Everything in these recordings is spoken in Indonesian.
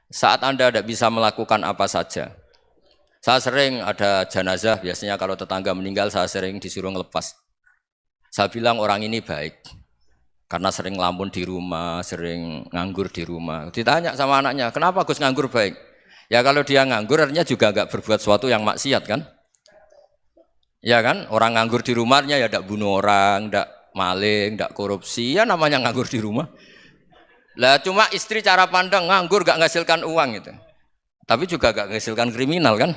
Saat Anda tidak bisa melakukan apa saja. Saya sering ada jenazah, biasanya kalau tetangga meninggal saya sering disuruh ngelepas. Saya bilang orang ini baik, karena sering ngelamun di rumah, sering nganggur di rumah. Ditanya sama anaknya, kenapa Gus nganggur baik? Ya kalau dia nganggur artinya juga nggak berbuat sesuatu yang maksiat kan? Ya kan, orang nganggur di rumahnya ya tidak bunuh orang, tidak maling, tidak korupsi, ya namanya nganggur di rumah. Lah cuma istri cara pandang nganggur gak menghasilkan uang gitu. Tapi juga gak menghasilkan kriminal kan?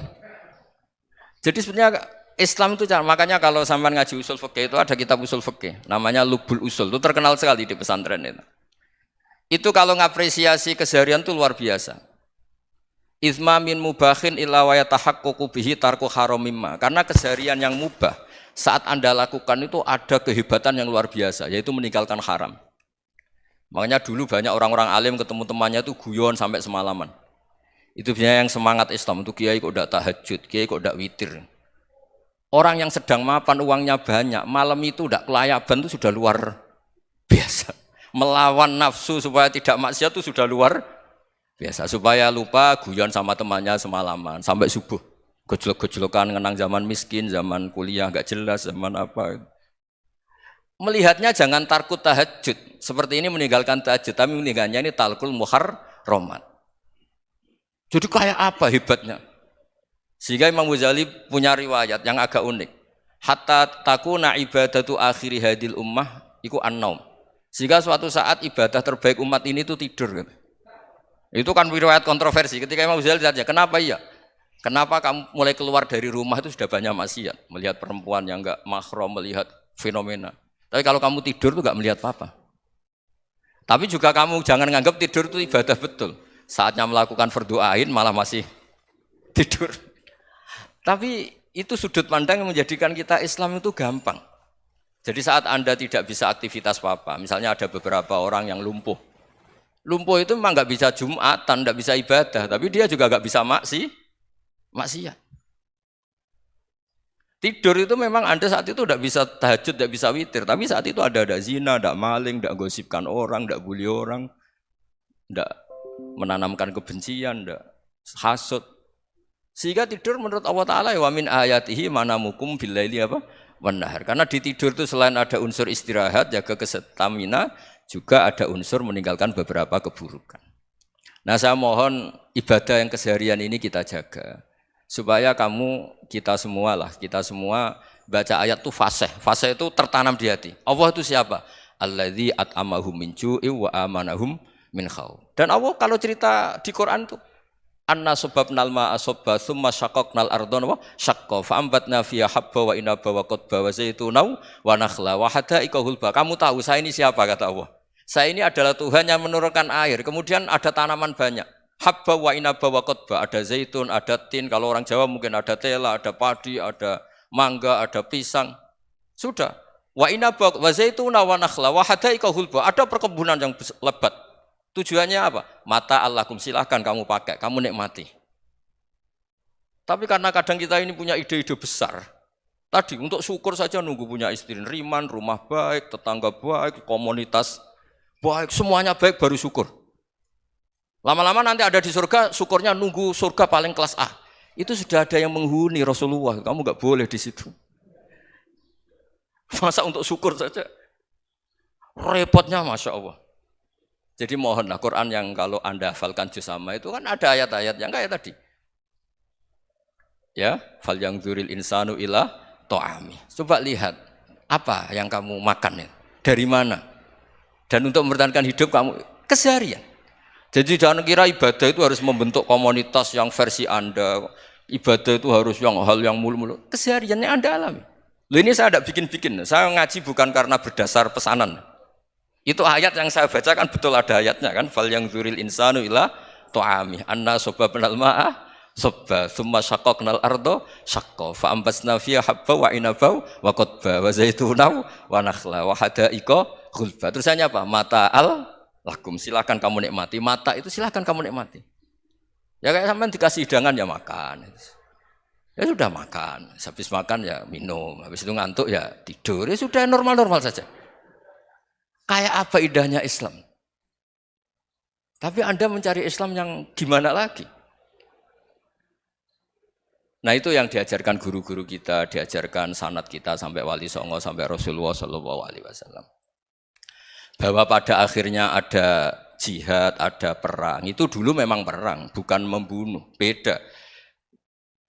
Jadi sebenarnya Islam itu makanya kalau sampai ngaji usul fikih itu ada kitab usul fikih namanya Lubul Usul, itu terkenal sekali di pesantren itu. Itu kalau ngapresiasi keseharian itu luar biasa. Izma min mubahin illa wa yatahaqqaqu bihi tarku haramimma. Karena keseharian yang mubah saat Anda lakukan itu ada kehebatan yang luar biasa, yaitu meninggalkan haram. Makanya dulu banyak orang-orang alim ketemu temannya itu guyon sampai semalaman. Itu biasanya yang semangat Islam, itu kiai kok tidak tahajud, kiai kok tidak witir. Orang yang sedang mapan uangnya banyak, malam itu tidak kelayaban itu sudah luar biasa. Melawan nafsu supaya tidak maksiat itu sudah luar biasa. Supaya lupa guyon sama temannya semalaman sampai subuh. Gejolok-gejolokan ngenang zaman miskin, zaman kuliah nggak jelas, zaman apa. Melihatnya jangan tarkut tahajud. Seperti ini meninggalkan tahajud, tapi meninggalnya ini talkul muharramat. Jadi kayak apa hebatnya? Sehingga Imam Ghazali punya riwayat yang agak unik. Hatta takuna ibadatu akhiri hadil ummah iku an-naum. Sehingga suatu saat ibadah terbaik umat ini itu tidur. Itu kan riwayat kontroversi. Ketika Imam Ghazali ditanya, kenapa iya? Kenapa kamu mulai keluar dari rumah itu sudah banyak maksiat? Melihat perempuan yang enggak mahram, melihat fenomena. Tapi kalau kamu tidur itu enggak melihat apa-apa. Tapi juga kamu jangan nganggap tidur itu ibadah betul. Saatnya melakukan fardhu ain malah masih tidur. Tapi itu sudut pandang yang menjadikan kita Islam itu gampang. Jadi saat Anda tidak bisa aktivitas apa-apa, misalnya ada beberapa orang yang lumpuh. Lumpuh itu memang nggak bisa Jumatan, nggak bisa ibadah, tapi dia juga nggak bisa maksiat. Tidur itu memang Anda saat itu tidak bisa tahajud, tidak bisa witir, tapi saat itu ada zina, tidak maling, tidak gosipkan orang, tidak bully orang, tidak menanamkan kebencian, tidak hasud. Sehingga tidur menurut Allah Ta'ala wa min ayatihi manamukum billaili apa? Wan-nahar. Karena di tidur itu selain ada unsur istirahat, jaga kestamina, juga ada unsur meninggalkan beberapa keburukan. Nah saya mohon ibadah yang keseharian ini kita jaga. Supaya kita semua baca ayat itu fasih. Fasih itu tertanam di hati. Allah itu siapa? Alladzi at'amahum min ju'i wa amanahum min khauf. Dan Allah kalau cerita di Quran itu anna sababnal ma'a sabba tsumma syaqaqnal ardha wa syaqqa fa ambatna fiha habba wa inaba wa qadba wa zaituna wa nakhla wa hada'iqa hulba. Kamu tahu saya ini siapa kata Allah? Saya ini adalah Tuhan yang menurunkan air, kemudian ada tanaman banyak. Habba wa inaba wa qadba, ada zaitun, ada tin, kalau orang Jawa mungkin ada tela, ada padi, ada mangga, ada pisang. Sudah. Wa inaba wa zaituna wa nakhla wa hada'iqa hulba, ada perkebunan yang lebat. Tujuannya apa? Mata Allahkum, silahkan kamu pakai, kamu nikmati. Tapi karena kadang kita ini punya ide-ide besar. Tadi untuk syukur saja nunggu punya istri riman, rumah baik, tetangga baik, komunitas baik, semuanya baik baru syukur. Lama-lama nanti ada di surga, syukurnya nunggu surga paling kelas A. Itu sudah ada yang menghuni Rasulullah, kamu nggak boleh di situ. Masa untuk syukur saja? Repotnya Masya Allah. Jadi mohonlah Quran yang kalau Anda hafalkan juz sama itu kan ada ayat-ayat yang kayak tadi. Ya, fal yang dzuril insanu ila ta'ami. Coba lihat apa yang kamu makan ya? Dari mana? Dan untuk mempertahankan hidup kamu keseharian. Jadi jangan kira ibadah itu harus membentuk komunitas yang versi Anda. Ibadah itu harus hal yang mulu-mulu. Kesehariannya Anda alami. Loh ini saya tidak bikin-bikin. Saya ngaji bukan karena berdasar pesanan. Itu ayat yang saya bacakan betul ada ayatnya kan. Fal yang dzuril insanu ila ta'ami. Anna sababnal ma'a sabba tsumma syaqaqnal arda syaqqa fa ambasna fiha habba wa inaba wa qadba wa zaituna wa nakhla wa hada'iqa ghulba. Terusannya apa? Mata'al lakum, silakan kamu nikmati. Mata itu silakan kamu nikmati. Ya kayak sampean dikasih hidangan ya makan. Ya sudah makan, habis makan ya minum, habis itu ngantuk ya tidur. Ya sudah normal-normal saja. Kayak apa indahnya Islam? Tapi Anda mencari Islam yang gimana lagi? Nah itu yang diajarkan guru-guru kita, diajarkan sanad kita sampai Wali Songo, sampai Rasulullah Shallallahu Alaihi Wasallam. Bahwa pada akhirnya ada jihad, ada perang. Itu dulu memang perang, bukan membunuh. Beda.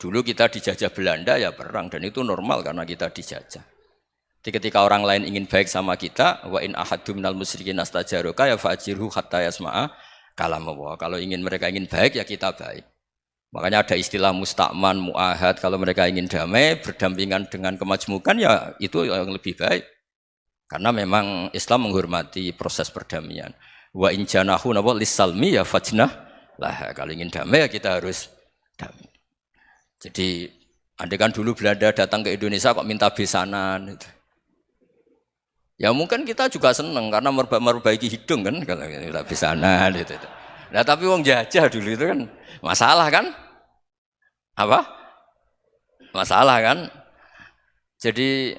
Dulu kita dijajah Belanda ya perang, dan itu normal karena kita dijajah. Jadi ketika orang lain ingin baik sama kita, wa in ahadum minal musyrikin astajaroka ya fa'jirhu hatta yasma'a kalam Allah. Kalau mereka ingin baik ya kita baik. Makanya ada istilah mustakman, mu'ahad. Kalau mereka ingin damai, berdampingan dengan kemajmukan ya itu yang lebih baik. Karena memang Islam menghormati proses perdamaian. Wa in janahu nawa lisalmi ya fajnah lah. Kalau ingin damai ya kita harus damai. Jadi andai kan dulu Belanda datang ke Indonesia kok minta besanan gitu. Ya mungkin kita juga seneng karena memperbaiki hidung kan kalau kita besanan gitu. Nah tapi wong jajah dulu itu kan masalah kan? Apa? Masalah kan? Jadi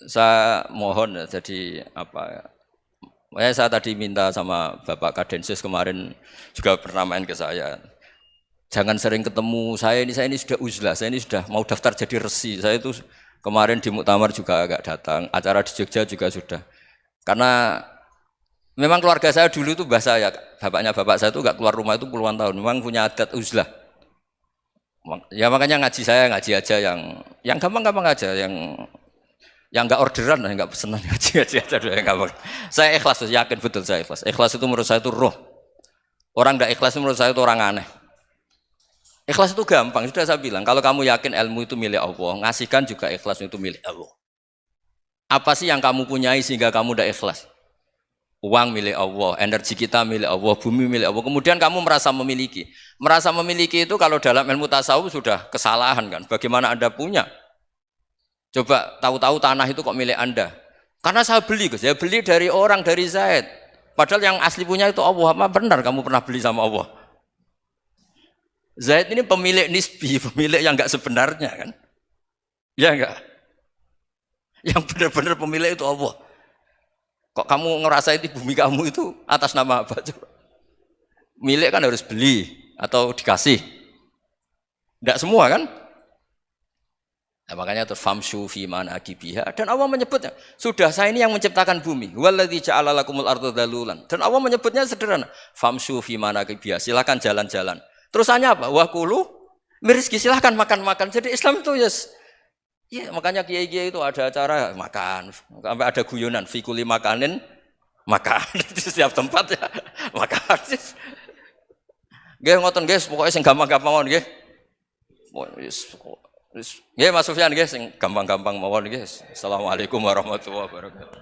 saya mohon jadi apa? Saya tadi minta sama Bapak Kadensus kemarin juga pernah main ke saya. Jangan sering ketemu saya ini sudah uzlah, saya ini sudah mau daftar jadi resi. Saya itu kemarin di muktamar juga agak datang, acara di Jogja juga sudah. Karena memang keluarga saya dulu itu bahasa ya, bapaknya bapak saya itu enggak keluar rumah itu puluhan tahun. Memang punya adat uzlah. Ya makanya ngaji aja yang gampang-gampang aja, yang enggak orderan, enggak pesenan ngaji aja dulu yang gampang. Saya ikhlas, yakin betul saya ikhlas. Ikhlas itu menurut saya itu roh. Orang enggak ikhlas menurut saya itu orang aneh. Ikhlas itu gampang, sudah saya bilang. Kalau kamu yakin ilmu itu milik Allah, ngasihkan juga ikhlas itu milik Allah. Apa sih yang kamu punyai sehingga kamu tidak ikhlas? Uang milik Allah, energi kita milik Allah, bumi milik Allah. Kemudian kamu merasa memiliki. Merasa memiliki itu kalau dalam ilmu tasawuf sudah kesalahan kan. Bagaimana Anda punya? Coba tahu-tahu tanah itu kok milik Anda. Karena saya beli, saya beli dari orang, dari Zaid. Padahal yang asli punya itu Allah. Apa benar kamu pernah beli sama Allah? Zaid ini pemilik nisbi, pemilik yang enggak sebenarnya kan? Ya enggak? Yang benar-benar pemilik itu Allah. Kok kamu ngerasa itu bumi kamu itu atas nama apa coba? Milik kan harus beli atau dikasih. Enggak semua kan? Nah, makanya terus famshu fi manakibiha dan Allah menyebutnya, sudah saya ini yang menciptakan bumi. Waladzi ja'ala lakumul arda dalulan. Dan Allah menyebutnya sederhana, famshu fi manakibiha, silakan jalan-jalan. Terusannya apa? Wa kulu mirizki, silahkan makan-makan. Jadi Islam itu ya makanya kiai-kiai itu ada acara makan, sampai ada guyonan fikuli makanin makan di setiap tempat ya makan. Nggih ngoten guys, pokoknya sing gampang-gampang mawon nggih. Nggih Mas Sufyan nggih sing gampang-gampang mawon nggih. Assalamualaikum warahmatullahi wabarakatuh.